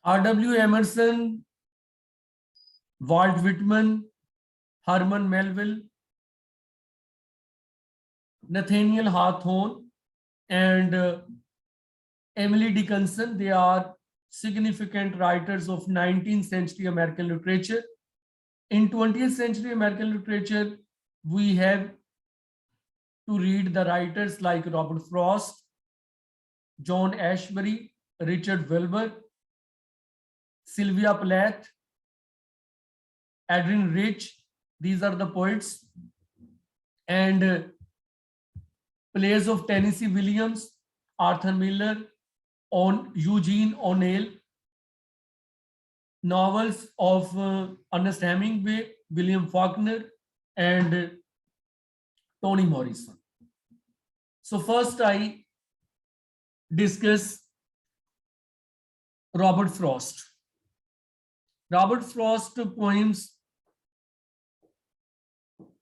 R.W. Emerson, Walt Whitman, Herman Melville, Nathaniel Hawthorne, and Emily Dickinson. They are significant writers of 19th century American literature. In 20th century American literature, we have to read the writers like Robert Frost, John Ashbery, Richard Wilbur, Sylvia Plath, Adrian Rich. These are the poets. And plays of Tennessee Williams, Arthur Miller, on Eugene O'Neill, novels of Ernest Hemingway, William Faulkner, and Toni Morrison. So first I discuss Robert Frost. Robert Frost poems: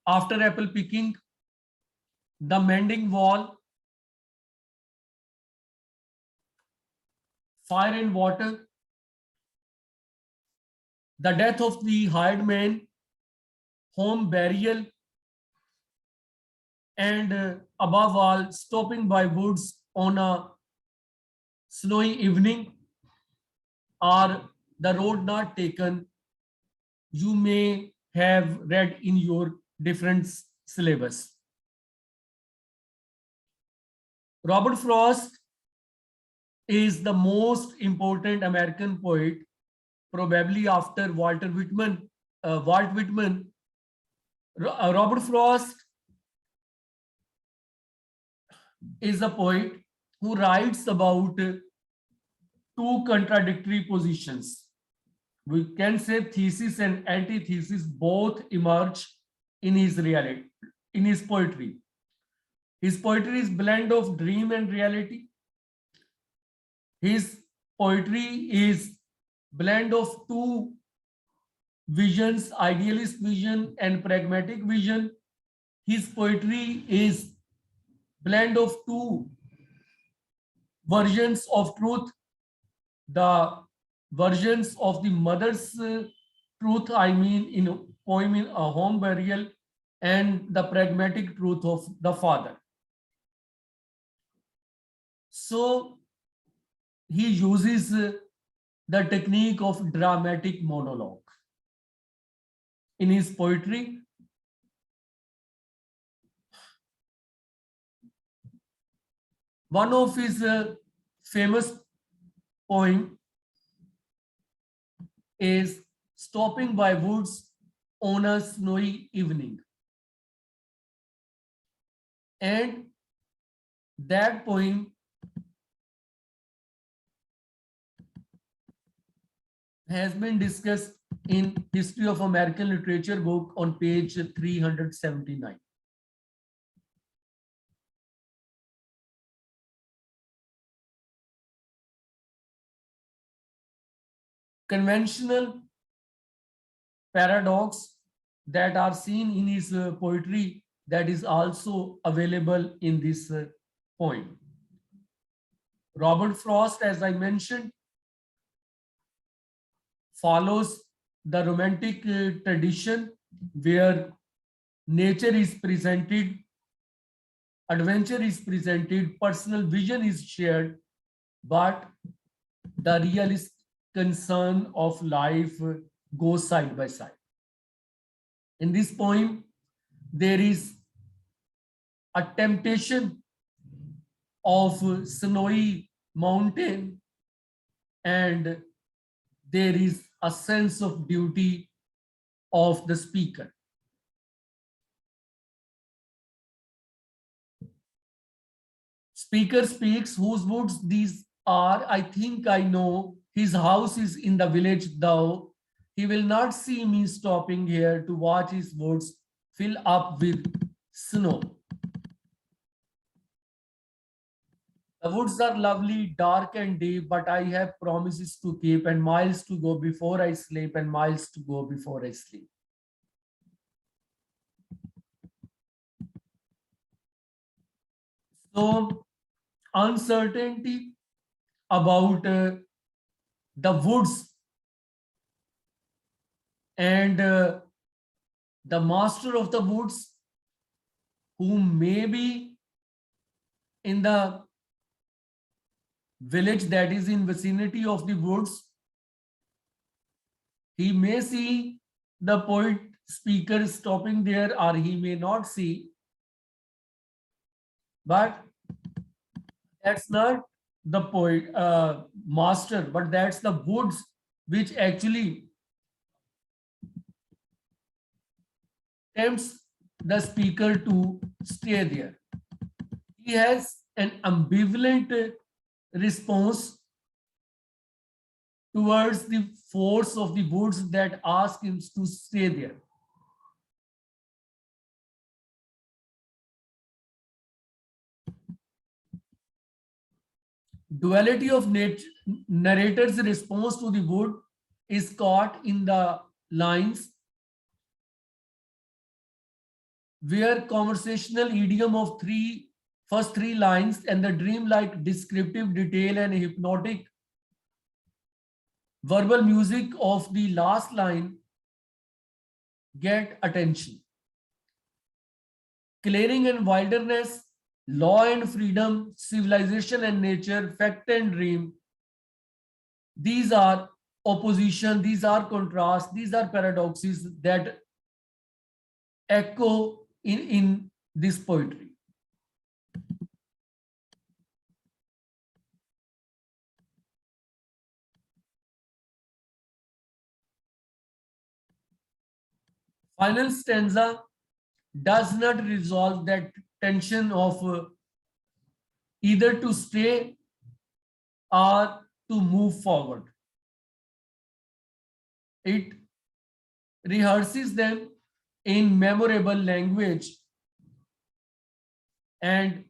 After Apple Picking, The Mending Wall, Fire and Water, The Death of the Hired Man, Home Burial, and above all, Stopping by Woods on a Snowy Evening, or The Road Not Taken. You may have read in your different syllabus. Robert Frost is the most important American poet, probably after Walt Whitman. Robert Frost is a poet who writes about two contradictory positions. We can say thesis and antithesis both emerge in his reality, in his poetry. His poetry is blend of dream and reality. His poetry is blend of two visions, idealist vision and pragmatic vision. His poetry is blend of two versions of truth, the versions of the mother's truth, I mean in a poem in A Home Burial, and the pragmatic truth of the father. So he uses the technique of dramatic monologue in his poetry. One of his famous poem is Stopping by Woods on a Snowy Evening. And that poem has been discussed in History of American Literature book on page 379. Conventional paradox that are seen in his poetry that is also available in this poem. Robert Frost, as I mentioned, follows the romantic tradition where nature is presented, adventure is presented, personal vision is shared, but the realist concern of life goes side by side. In this poem, there is a temptation of snowy mountain, and there is a sense of duty of the speaker. Speaker speaks, whose woods these are, I think I know. His house is in the village, though. He will not see me stopping here to watch his woods fill up with snow. The woods are lovely, dark and deep, but I have promises to keep and miles to go before I sleep and miles to go before I sleep. So uncertainty about the woods, and the master of the woods, who may be in the village that is in vicinity of the woods, he may see the poet speaker stopping there, or he may not see, but that's not the poet master, but that's the woods which actually tempts the speaker to stay there. He has an ambivalent response towards the force of the woods that ask him to stay there. Duality of narrator's response to the wood is caught in the lines where conversational idiom of first three lines and the dreamlike descriptive detail and hypnotic verbal music of the last line get attention. Clearing and wilderness, law and freedom, civilization and nature, fact and dream. These are opposition, these are contrasts, these are paradoxes that echo in this poetry. Final stanza does not resolve that tension of either to stay or to move forward. It rehearses them in memorable language, and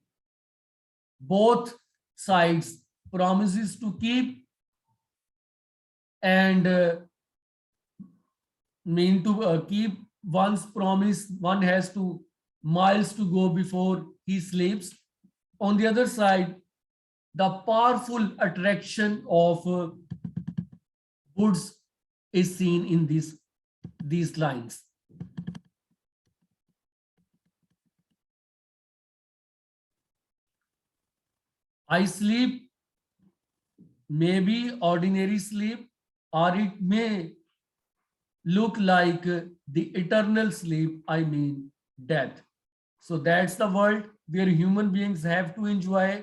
both sides promises to keep and mean to keep one's promise. One has to miles to go before he sleeps. On the other side, the powerful attraction of woods is seen in these lines. I sleep may be ordinary sleep, or it may look like the eternal sleep, I mean death. So that's the world where human beings have to enjoy.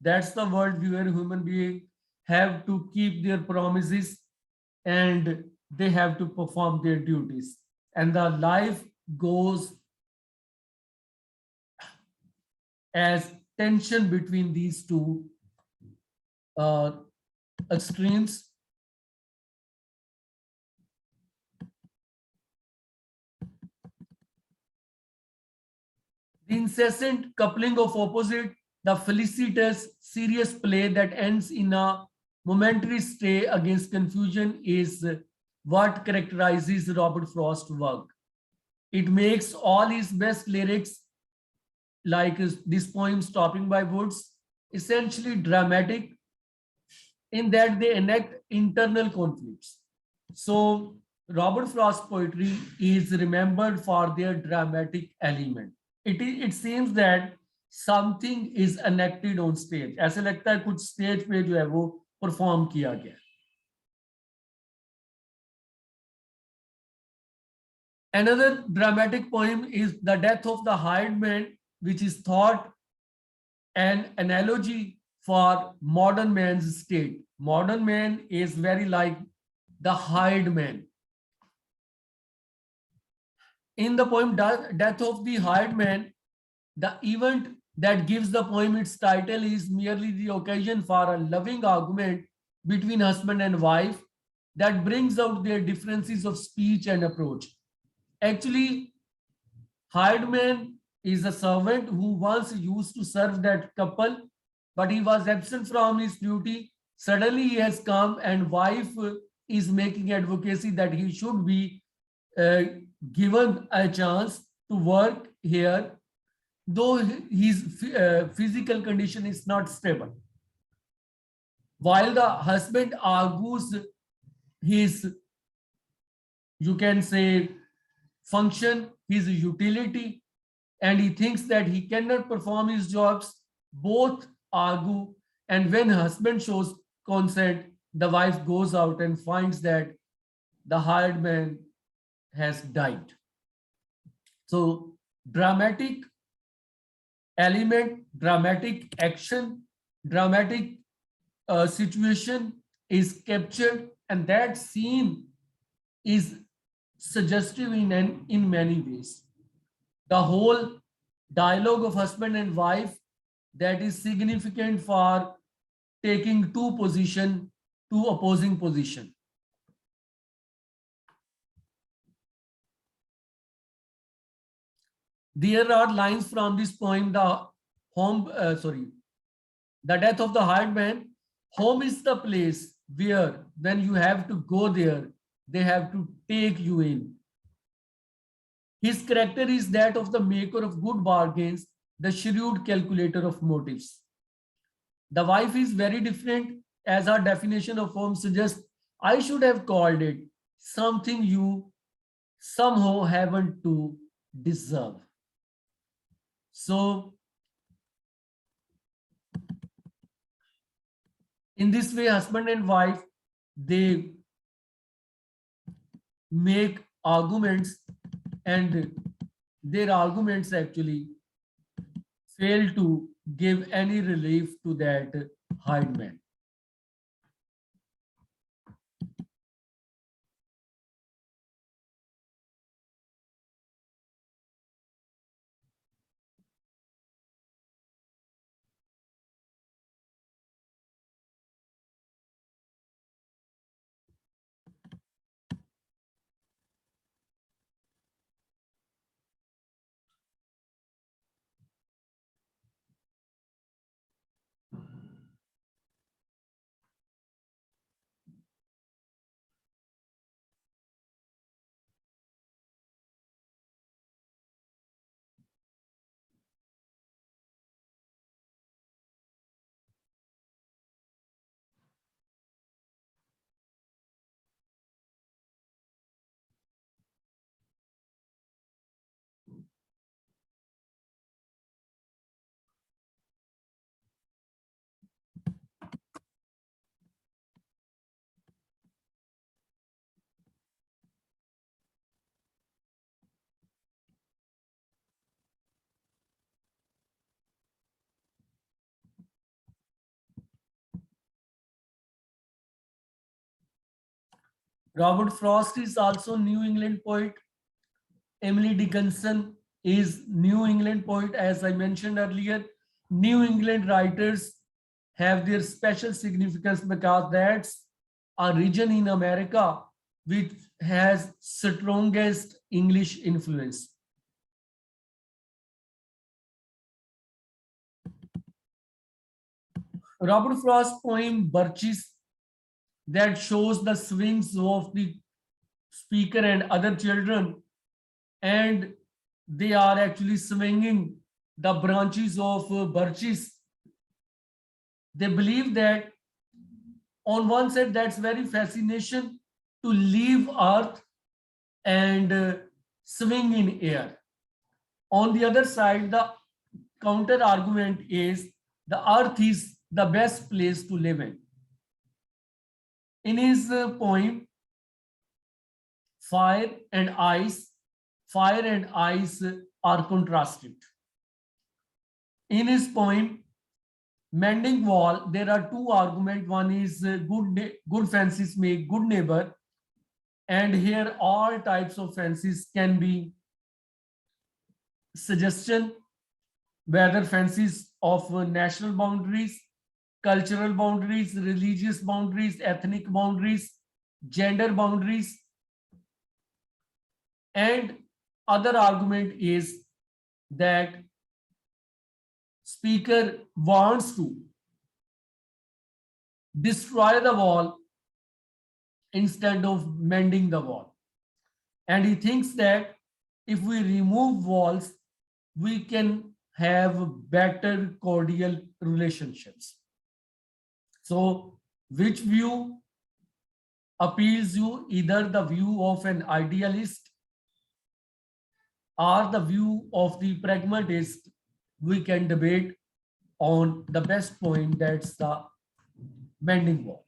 That's the world where human beings have to keep their promises and they have to perform their duties. And the life goes as tension between these two uh, extremes. The incessant coupling of opposite, the felicitous, serious play that ends in a momentary stay against confusion is what characterizes Robert Frost's work. It makes all his best lyrics, like this poem Stopping by Woods, essentially dramatic in that they enact internal conflicts. So Robert Frost's poetry is remembered for their dramatic element. It seems that something is enacted on stage. ऐसे लगता है कुछ stage पे जो है वो perform किया गया. Another dramatic poem is The Death of the Hired Man, which is thought an analogy for modern man's state. Modern man is very like the hired man. In the poem Death of the Hired Man, the event that gives the poem its title is merely the occasion for a loving argument between husband and wife that brings out their differences of speech and approach. Actually, hired man is a servant who once used to serve that couple, but he was absent from his duty. Suddenly he has come, and wife is making advocacy that he should be given a chance to work here, though his physical condition is not stable. while the husband argues his, you can say, function, his utility, and he thinks that he cannot perform his jobs, both argue. And when husband shows consent, the wife goes out and finds that the hired man has died. So dramatic element, dramatic action, dramatic situation is captured, and that scene is suggestive in many ways. The whole dialogue of husband and wife, that is significant for taking two opposing position. There are lines from this poem, the death of the hired man. Home is the place where, when you have to go there, they have to take you in. His character is that of the maker of good bargains, the shrewd calculator of motives. The wife is very different, as our definition of home suggests. I should have called it something you somehow haven't to deserve. So, in this way, husband and wife, they make arguments, and their arguments actually fail to give any relief to that hired man. Robert Frost is also New England poet. Emily Dickinson is New England poet, as I mentioned earlier. New England writers have their special significance because that's a region in America which has strongest English influence. Robert Frost's poem Birches, that shows the swings of the speaker and other children, and they are actually swinging the branches of birches. They believe that on one side, that's very fascination to leave earth and swing in air. On the other side, the counter argument is the earth is the best place to live in. In his poem, fire and ice, fire and ice are contrasted. In his poem, Mending Wall, there are two arguments. One is good fences make good neighbor, and here all types of fences can be suggestion, whether fences of national boundaries, cultural boundaries, religious boundaries, ethnic boundaries, gender boundaries. And other argument is that speaker wants to destroy the wall instead of mending the wall. And he thinks that if we remove walls, we can have better cordial relationships. So Which view appeals you, either the view of an idealist or the view of the pragmatist? We can debate on the best point, that's the bending wall.